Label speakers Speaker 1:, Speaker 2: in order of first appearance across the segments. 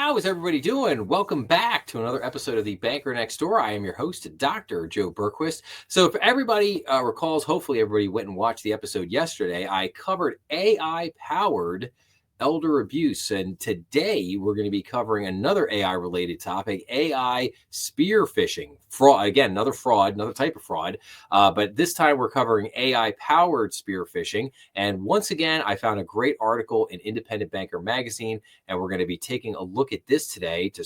Speaker 1: How is everybody doing? Welcome back to another episode of the Banker Next Door. I am your host, Dr. Joe Berquist. So if everybody recalls, hopefully everybody went and watched the episode yesterday. I covered AI-powered elder abuse. And today we're going to be covering another AI-related topic, AI spear phishing. Fraud, again, another fraud, another type of fraud. But this time we're covering AI-powered spear phishing. And once again, I found a great article in Independent Banker magazine, and we're going to be taking a look at this today to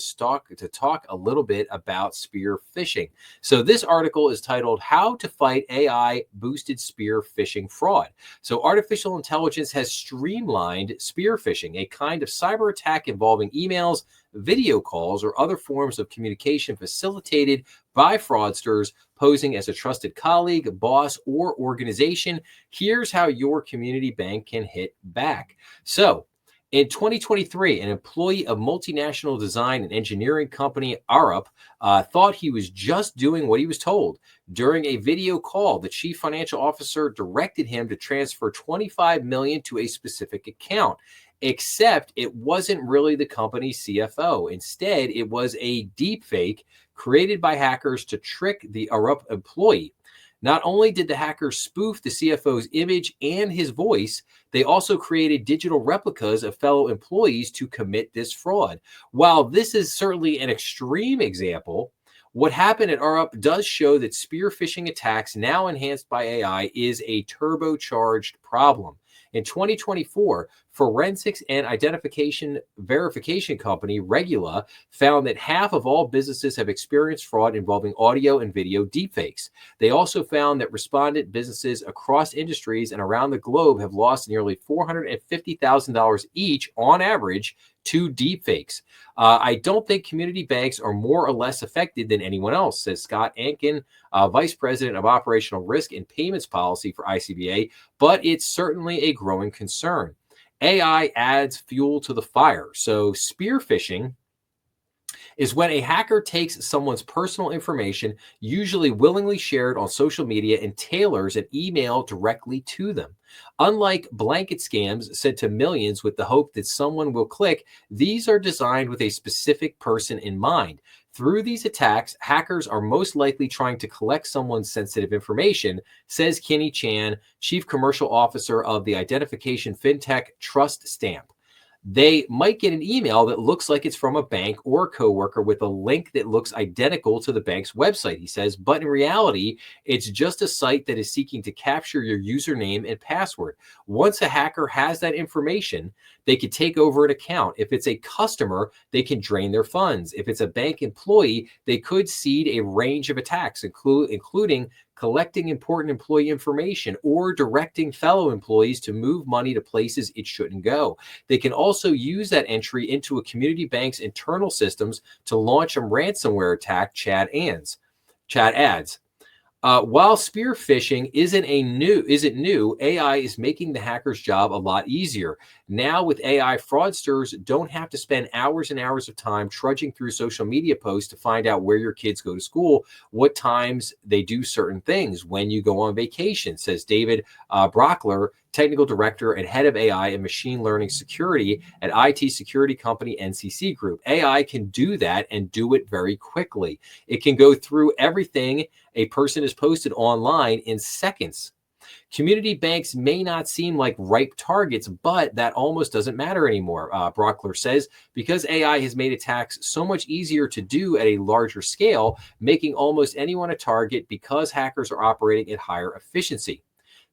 Speaker 1: talk a little bit about spear phishing. So this article is titled "How to Fight AI Boosted Spear Phishing Fraud." So artificial intelligence has streamlined spear phishing, a kind of cyber attack involving emails, video calls, or other forms of communication facilitated by fraudsters posing as a trusted colleague, boss, or organization. Here's how your community bank can hit back. So in 2023, an employee of multinational design and engineering company Arup thought he was just doing what he was told. During a video call, the chief financial officer directed him to transfer $25 million to a specific account, except it wasn't really the company's CFO. Instead, it was a deep fake created by hackers to trick the Arup employee. Not only did the hackers spoof the CFO's image and his voice, they also created digital replicas of fellow employees to commit this fraud. While this is certainly an extreme example, what happened at Arup does show that spear phishing attacks, now enhanced by AI, is a turbocharged problem. In 2024, forensics and identification verification company Regula found that half of all businesses have experienced fraud involving audio and video deepfakes. They also found that respondent businesses across industries and around the globe have lost nearly $450,000 each on average to deepfakes. I don't think community banks are more or less affected than anyone else, says Scott Ankin, Vice President of Operational Risk and Payments Policy for ICBA, but it's certainly a growing concern. AI adds fuel to the fire. So spear phishing is when a hacker takes someone's personal information, usually willingly shared on social media, and tailors an email directly to them. Unlike blanket scams sent to millions with the hope that someone will click, these are designed with a specific person in mind. Through these attacks, hackers are most likely trying to collect someone's sensitive information, says Kenny Chan, Chief Commercial Officer of the identification fintech Trust Stamp. They might get an email that looks like it's from a bank or a coworker with a link that looks identical to the bank's website, he says, but in reality, it's just a site that is seeking to capture your username and password. Once a hacker has that information, they can take over an account. If it's a customer, they can drain their funds. If it's a bank employee, they could seed a range of attacks, including collecting important employee information or directing fellow employees to move money to places it shouldn't go. They can also use that entry into a community bank's internal systems to launch a ransomware attack, Chad adds. While spear phishing isn't new, AI is making the hacker's job a lot easier. Now with AI, fraudsters don't have to spend hours and hours of time trudging through social media posts to find out where your kids go to school, what times they do certain things, when you go on vacation, says David Brockler, Technical Director and Head of AI and Machine Learning Security at IT security company NCC Group. AI can do that and do it very quickly. It can go through everything a person has posted online in seconds. Community banks may not seem like ripe targets, but that almost doesn't matter anymore, Brockler says, because AI has made attacks so much easier to do at a larger scale, making almost anyone a target because hackers are operating at higher efficiency.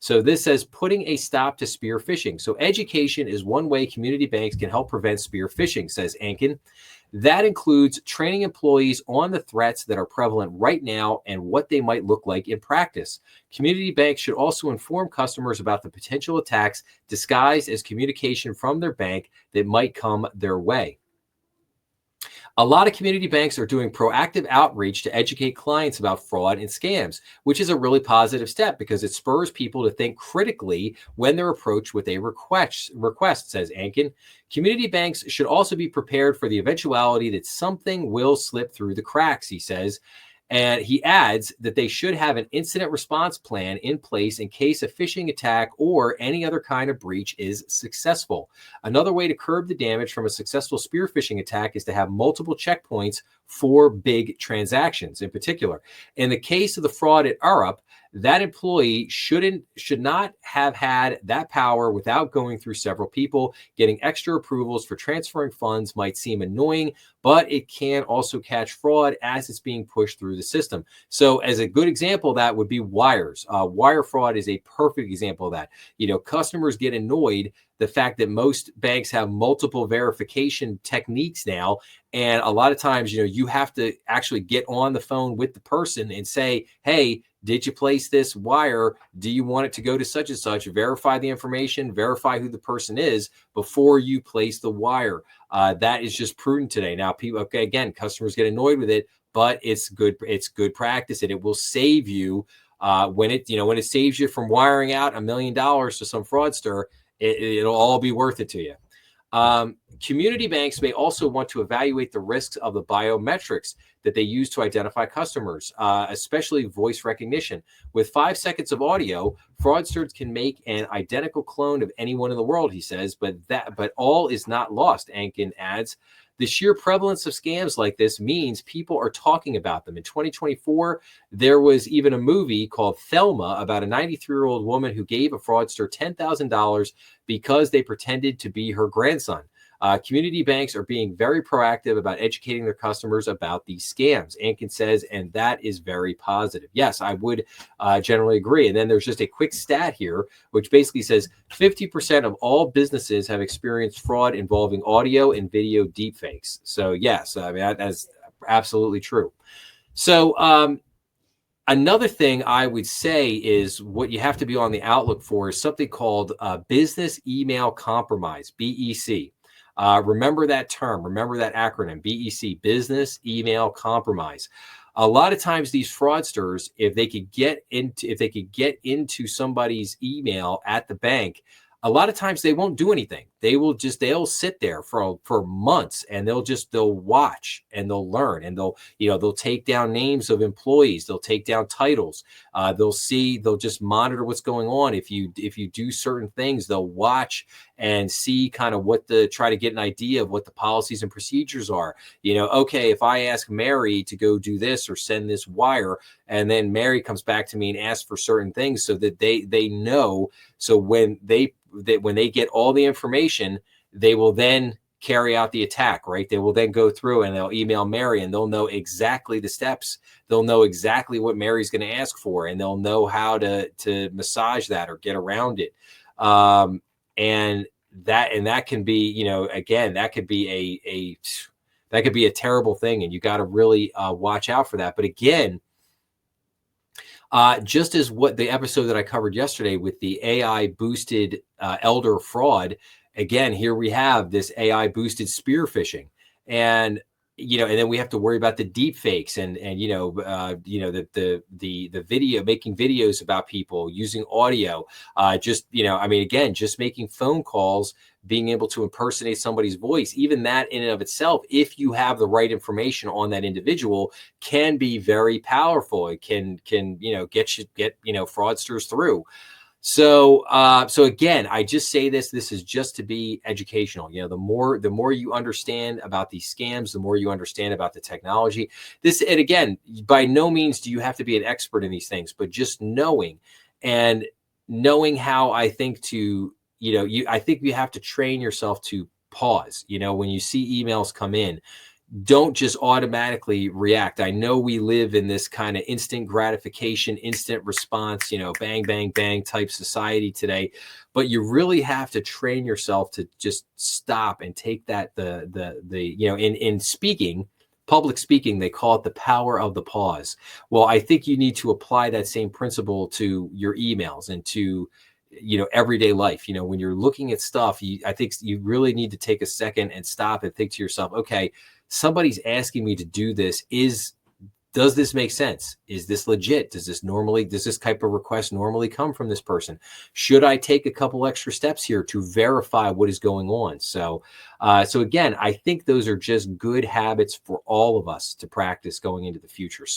Speaker 1: So this says putting a stop to spear phishing. So education is one way community banks can help prevent spear phishing, says Ankin. That includes training employees on the threats that are prevalent right now and what they might look like in practice. Community banks should also inform customers about the potential attacks disguised as communication from their bank that might come their way. A lot of community banks are doing proactive outreach to educate clients about fraud and scams, which is a really positive step because it spurs people to think critically when they're approached with a request, says Ankin. Community banks should also be prepared for the eventuality that something will slip through the cracks, he says. And he adds that they should have an incident response plan in place in case a phishing attack or any other kind of breach is successful. Another way to curb the damage from a successful spear phishing attack is to have multiple checkpoints for big transactions in particular. In the case of the fraud at Arup, that employee should not have had that power without going through several people. Getting extra approvals for transferring funds might seem annoying, but it can also catch fraud as it's being pushed through the system. So as a good example, that would be wires. Wire fraud is a perfect example of that. Customers get annoyed the fact that most banks have multiple verification techniques now. And a lot of times, you have to actually get on the phone with the person and say, hey, did you place this wire? Do you want it to go to such and such? Verify the information, verify who the person is before you place the wire. That is just prudent today. Now, people, okay, again, customers get annoyed with it, but it's good practice, and it will save you when it saves you from wiring out $1 million to some fraudster. It'll all be worth it to you. Community banks may also want to evaluate the risks of the biometrics that they use to identify customers, especially voice recognition. With 5 seconds of audio, fraudsters can make an identical clone of anyone in the world, he says, but all is not lost, Ankin adds. The sheer prevalence of scams like this means people are talking about them. In 2024, there was even a movie called Thelma about a 93-year-old woman who gave a fraudster $10,000 because they pretended to be her grandson. Community banks are being very proactive about educating their customers about these scams, Ankin says, and that is very positive. Yes, I would generally agree. And then there's just a quick stat here, which basically says 50% of all businesses have experienced fraud involving audio and video deepfakes. So yes, I mean, that's absolutely true. So another thing I would say is what you have to be on the outlook for is something called business email compromise, BEC. Remember that term, remember that acronym, BEC, business email compromise. A lot of times these fraudsters, if they could get into somebody's email at the bank, a lot of times they won't do anything. They'll sit there for months, and they'll watch and they'll learn, and they'll take down names of employees, they'll take down titles, they'll just monitor what's going on. If you do certain things, they'll watch and see kind of try to get an idea of what the policies and procedures are. Okay, if I ask Mary to go do this or send this wire, and then Mary comes back to me and asks for certain things, so that they know. So when they get all the information, they will then carry out the attack, right? They will then go through and they'll email Mary, and they'll know exactly the steps. They'll know exactly what Mary's going to ask for, and they'll know how to massage that or get around it. And that can be, again, that could be a terrible thing, and you got to really watch out for that. But again, just as what the episode that I covered yesterday with the AI boosted elder fraud, again, here we have this AI boosted spear phishing, and and then we have to worry about the deep fakes and the video, making videos about people using audio, just making phone calls, being able to impersonate somebody's voice. Even that in and of itself, if you have the right information on that individual, can be very powerful. It can get fraudsters through. So again, I just say this is just to be educational. The more you understand about these scams, the more you understand about the technology. And again, by no means do you have to be an expert in these things, but just knowing how I think I think you have to train yourself to pause. When you see emails come in, don't just automatically react. I know we live in this kind of instant gratification, instant response, bang, bang, bang type society today, but you really have to train yourself to just stop and take that, in speaking, public speaking, they call it the power of the pause. Well, I think you need to apply that same principle to your emails and to everyday life. When you're looking at stuff, I think you really need to take a second and stop and think to yourself, okay, somebody's asking me to do this. Is Does this make sense? Is this legit? Does this type of request normally come from this person? Should I take a couple extra steps here to verify what is going on? So again, I think those are just good habits for all of us to practice going into the future.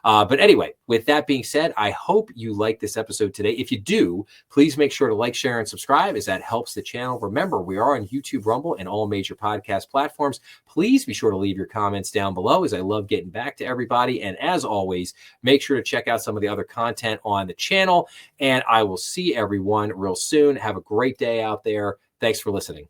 Speaker 1: But anyway, with that being said, I hope you like this episode today. If you do, please make sure to like, share, and subscribe, as that helps the channel. Remember, we are on YouTube, Rumble, and all major podcast platforms. Please be sure to leave your comments down below, as I love getting back to everybody. And as always, make sure to check out some of the other content on the channel. And I will see everyone real soon. Have a great day out there. Thanks for listening.